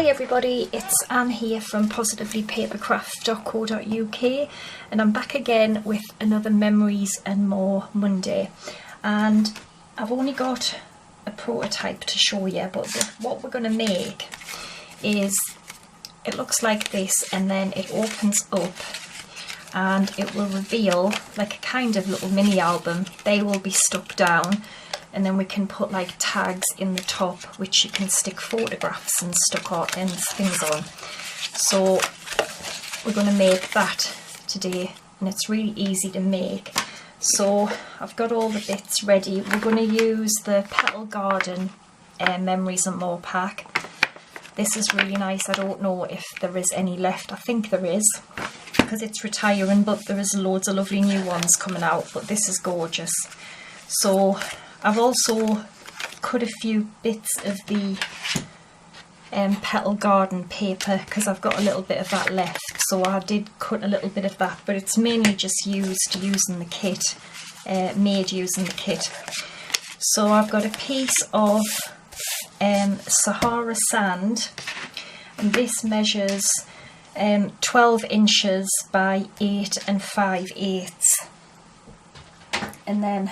Hi everybody, it's Anne here from positivelypapercraft.co.uk and I'm back again with another Memories and More Monday, and I've only got a prototype to show you, but what we're going to make is, it looks like this and then it opens up and it will reveal like a kind of little mini album. They will be stuck down and then we can put like tags in the top which you can stick photographs and stuck on and things on. So we're going to make that today and it's really easy to make. So I've got all the bits ready. We're going to use the Petal Garden Memories and More pack. This is really nice. I don't know if there is any left. I think there is because it's retiring, but there is loads of lovely new ones coming out, but this is gorgeous. So I've also cut a few bits of the Petal Garden paper because I've got a little bit of that left, so I did cut a little bit of that, but it's mainly just using the kit, made using the kit. So I've got a piece of Sahara sand, and this measures 12 inches by 8 5/8, and then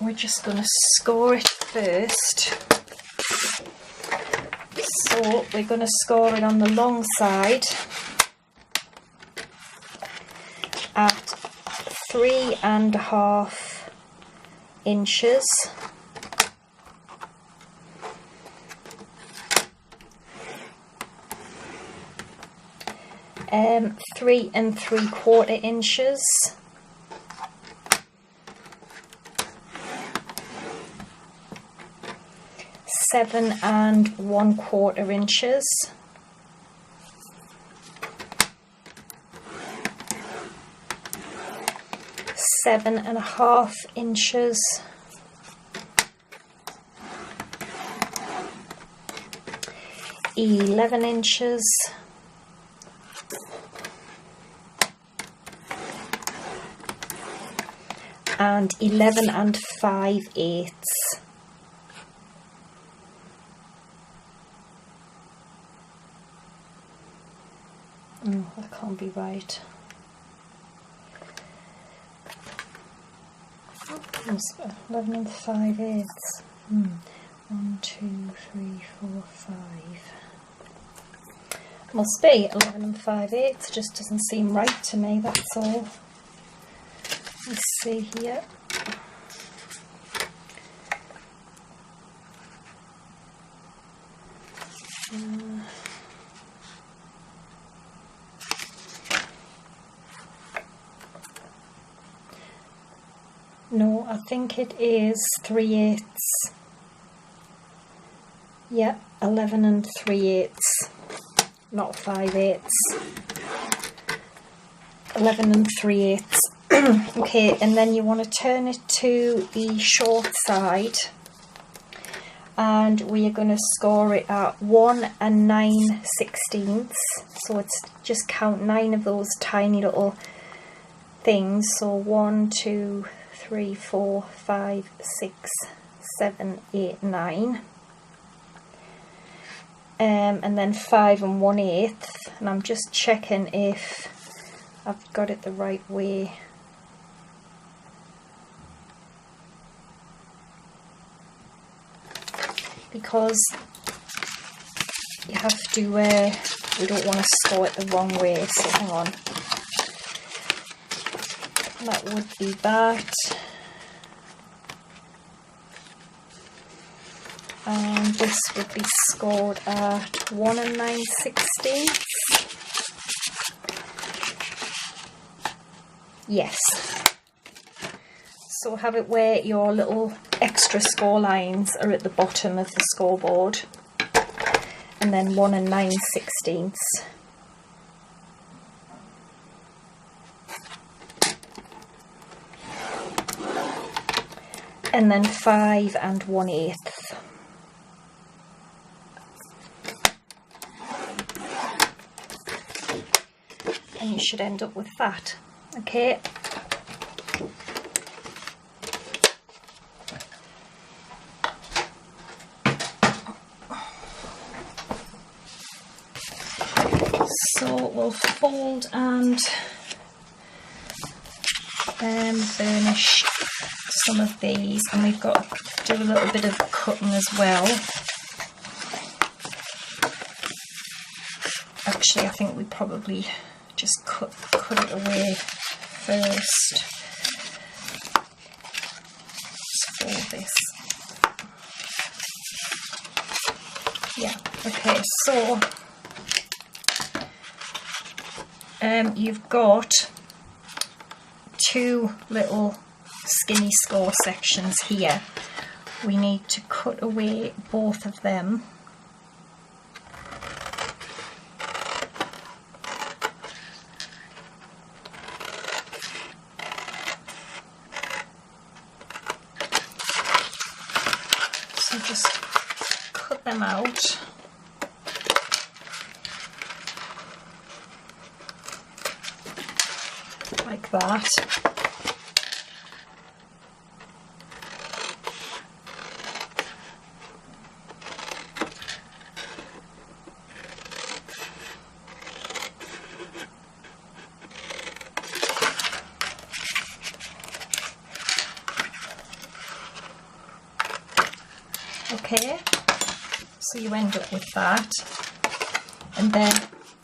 we're just going to score it first. So we're going to score it on the long side at 3.5 inches. Um, 3 3/4 inches. 7 1/4 inches, 7.5 inches, 11 inches, and 11 5/8. Oh, that can't be right. 11 5/8. 1, 2, 3, 4, 5. Must be 11 5/8. It just doesn't seem right to me, that's all. Let's see here. No, I think it is 3/8. Yeah, 11 3/8, not 5/8. 11 3/8. Okay, and then you want to turn it to the short side, and we are going to score it at 1 9/16. So it's just count 9 of those tiny little things. So 1, 2, 3, 4, 5, 6, 7, 8, 9. And then 5 1/8. And I'm just checking if I've got it the right way. Because you have to, we don't want to score it the wrong way, so hang on. That would be that. And this would be scored at 1 9/16. Yes. So have it where your little extra score lines are at the bottom of the scoreboard, and then 1 9/16. And then 5 1/8. And you should end up with that. Okay. but we'll fold and burnish some of these, and we've got to do a little bit of cutting as well. Actually, I think we probably just cut it away first. Let's fold this. Yeah, okay, so you've got two little skinny score sections here. We need to cut away both of them. So just cut them out. Like that. Okay, so you end up with that, and then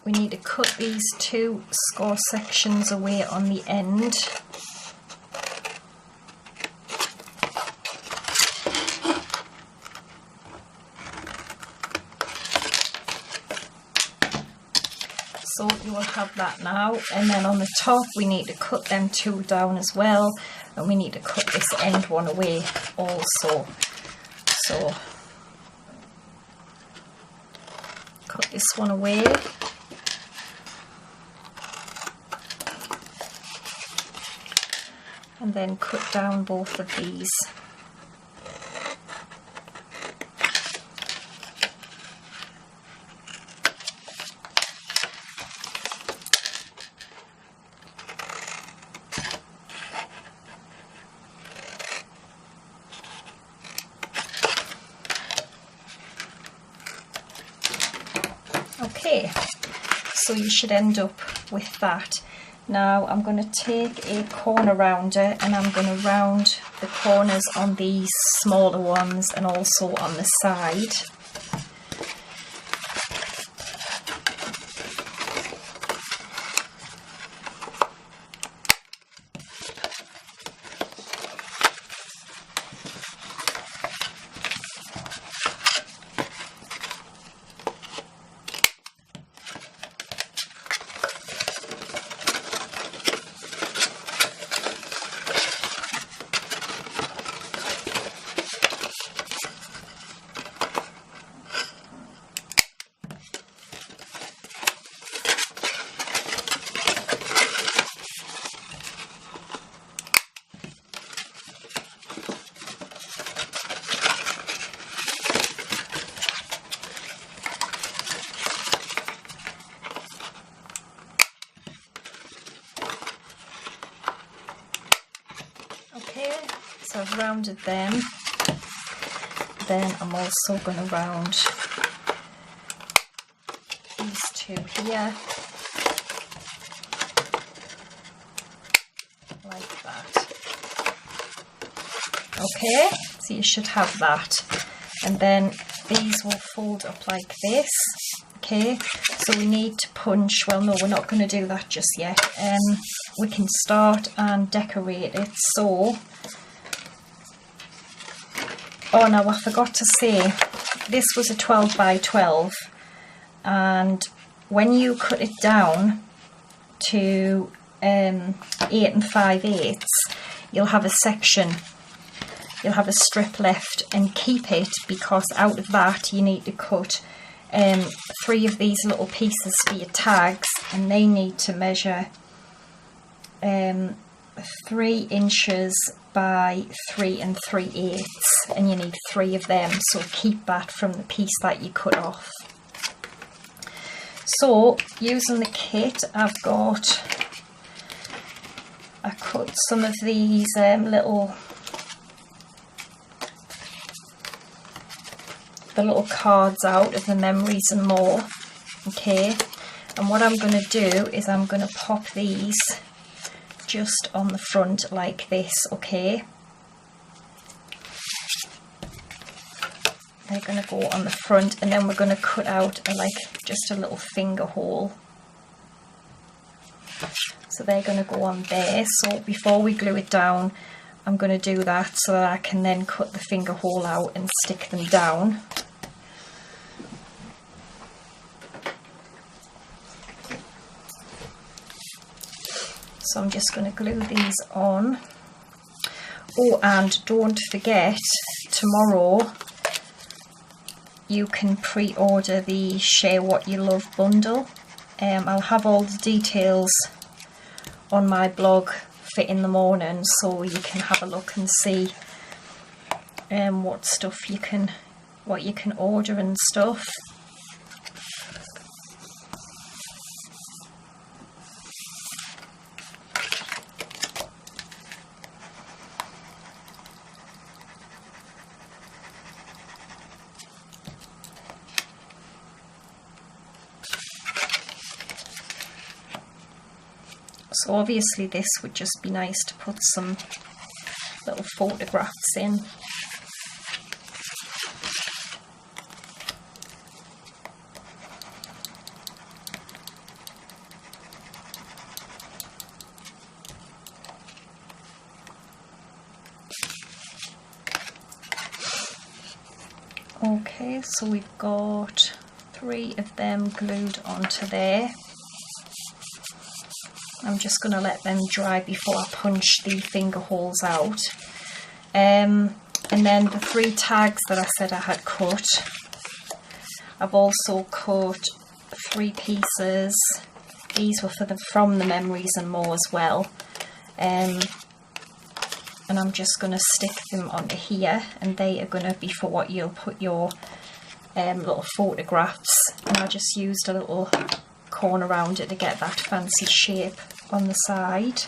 we need to cut these two score sections away on the end. So you will have that now, and then on the top we need to cut them two down as well, and we need to cut this end one away also. So cut this one away. And then cut down both of these. Okay, so you should end up with that. Now I'm going to take a corner rounder and I'm going to round the corners on these smaller ones and also on the side. So I've rounded them, then I'm also going to round these two here, like that. Okay, so you should have that, and then these will fold up like this. Okay, so we need to punch, well no, we're not going to do that just yet. We can start and decorate it. So, oh no, I forgot to say, this was a 12 by 12, and when you cut it down to 8 5/8, you'll have a section, you'll have a strip left, and keep it, because out of that you need to cut 3 of these little pieces for your tags, and they need to measure 3 inches by 3 3/8, and you need 3 of them, so keep that from the piece that you cut off. So using the kit, I cut some of these the little cards out of the memories and more. Okay, And what I'm going to do is I'm going to pop these just on the front like this, okay? They're going to go on the front, and then we're going to cut out just a little finger hole. So they're going to go on there. So before we glue it down, I'm going to do that so that I can then cut the finger hole out and stick them down. So I'm just going to glue these on. Oh, and don't forget, tomorrow you can pre-order the Share What You Love bundle. I'll have all the details on my blog for in the morning, so you can have a look and see what stuff you can order and stuff. So obviously this would just be nice to put some little photographs in. Okay, so we've got 3 of them glued onto there. I'm just going to let them dry before I punch the finger holes out. And then the 3 tags that I said I had cut, I've also cut 3 pieces. These were from the Memories and More as well. And I'm just going to stick them onto here, and they are going to be for what you'll put your little photographs. And I just used a little corner around it to get that fancy shape on the side.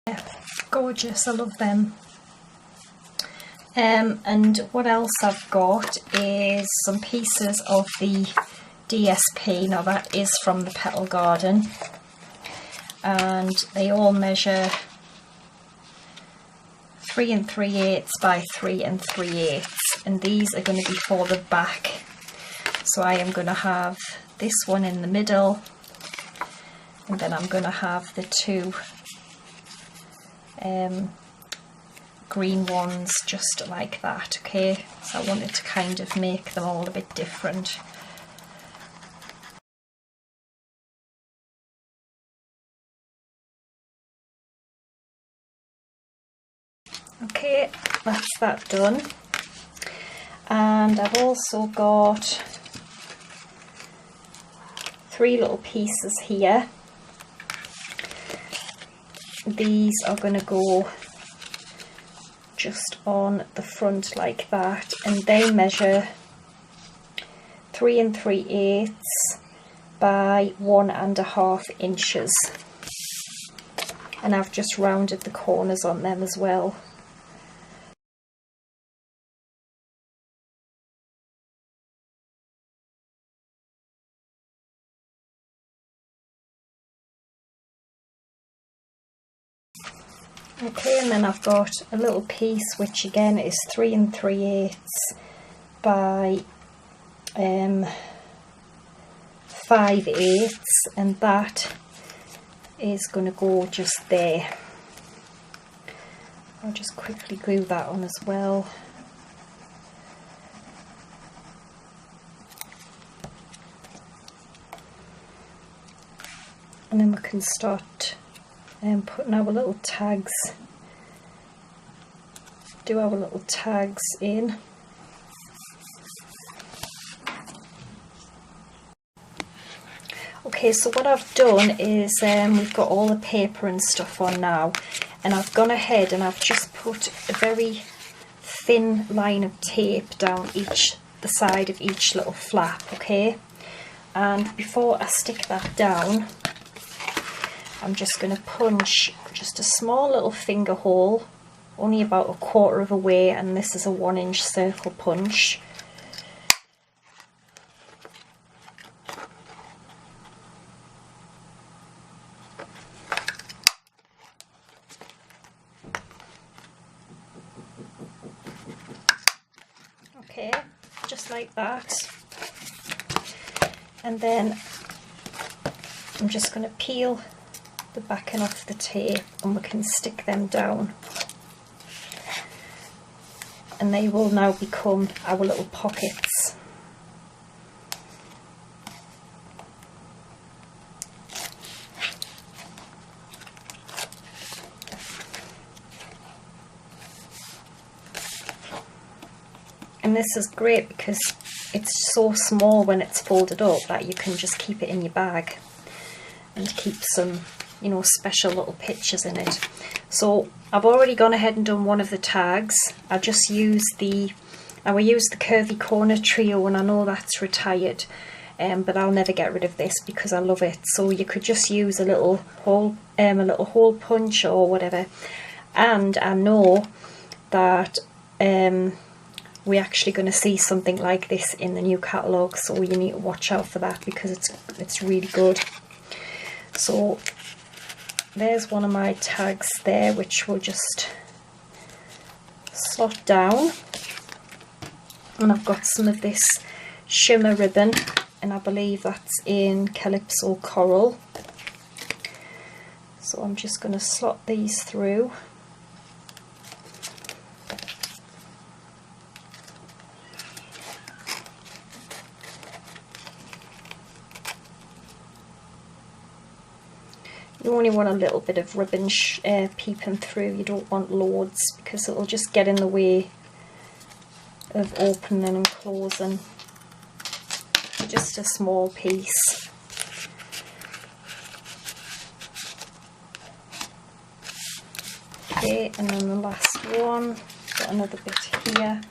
Yeah, gorgeous, I love them. And what else I've got is some pieces of the DSP. Now that is from the Petal Garden, and they all measure 3 3/8 by 3 3/8, and these are going to be for the back. So I am going to have this one in the middle, and then I'm going to have the 2 green ones just like that, okay? So I wanted to kind of make them all a bit different. Okay, that's that done. And I've also got 3 little pieces here. These are going to go just on the front like that, and they measure 3 3/8 by 1.5 inches. And I've just rounded the corners on them as well. Okay, and then I've got a little piece which again is 3 3/8 by 5/8, and that is going to go just there. I'll just quickly glue that on as well. And then we can start putting our little tags, do our little tags in. Okay, so what I've done is we've got all the paper and stuff on now, and I've gone ahead and I've just put a very thin line of tape down the side of each little flap, okay? And before I stick that down, I'm just going to punch just a small little finger hole, only about 1/4 of a way, and this is a 1-inch circle punch. Okay, just like that. And then I'm just going to peel the backing off the tape and we can stick them down. And they will now become our little pockets. And this is great because it's so small when it's folded up that you can just keep it in your bag and keep some, you know, special little pictures in it. So I've already gone ahead and done one of the tags. I just used the curvy corner trio, and I know that's retired, but I'll never get rid of this because I love it. So you could just use a little hole punch or whatever. And I know that we're actually going to see something like this in the new catalogue, so you need to watch out for that because it's really good. So there's one of my tags there, which will just slot down, and I've got some of this shimmer ribbon, and I believe that's in Calypso Coral. So I'm just going to slot these through. You only want a little bit of ribbon peeping through, you don't want loads because it'll just get in the way of opening and closing. Just a small piece. Okay, and then the last one, got another bit here.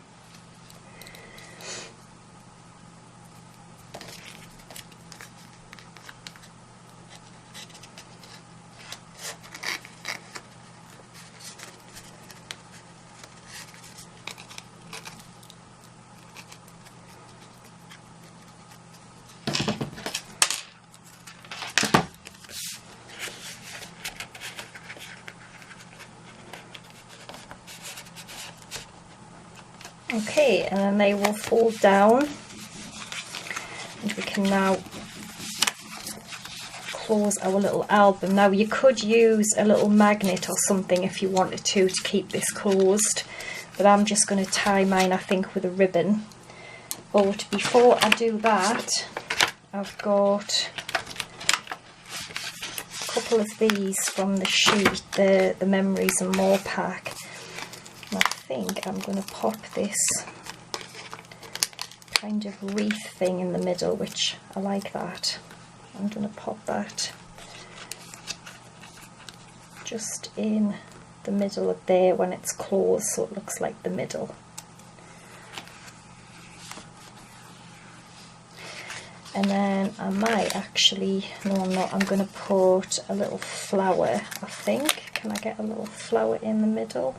Okay, and then they will fold down, and we can now close our little album. Now you could use a little magnet or something if you wanted to keep this closed, but I'm just going to tie mine, I think, with a ribbon. But before I do that, I've got a couple of these from the sheet, the Memories and More pack. I think I'm going to pop this kind of wreath thing in the middle, which I like that. I'm going to pop that just in the middle of there when it's closed, so it looks like the middle. And then I might actually, no I'm not, I'm going to put a little flower, I think. Can I get a little flower in the middle?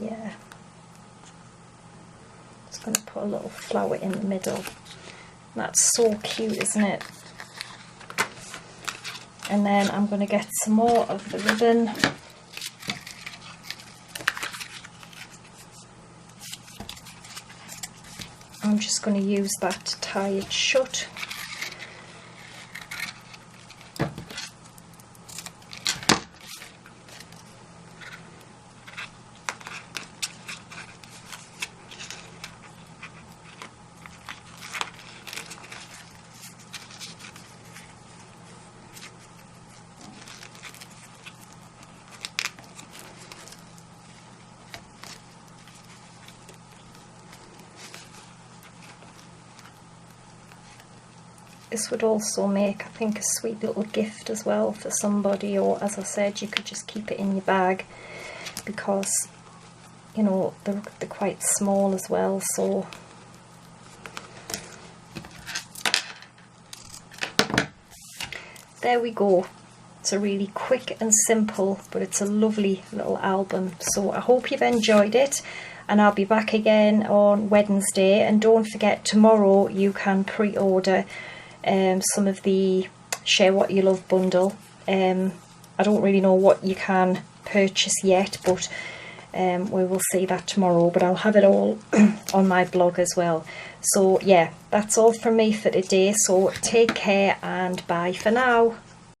Yeah, just going to put a little flower in the middle. That's so cute, isn't it? And then I'm going to get some more of the ribbon. I'm just going to use that to tie it shut. This would also make, I think, a sweet little gift as well for somebody, or as I said, you could just keep it in your bag because, you know, they're quite small as well, so there we go. It's a really quick and simple, but it's a lovely little album. So I hope you've enjoyed it, and I'll be back again on Wednesday. And don't forget, tomorrow you can pre-order some of the Share What You Love bundle. I don't really know what you can purchase yet, but we will see that tomorrow, but I'll have it all on my blog as well. So yeah, that's all from me for today. So take care and bye for now.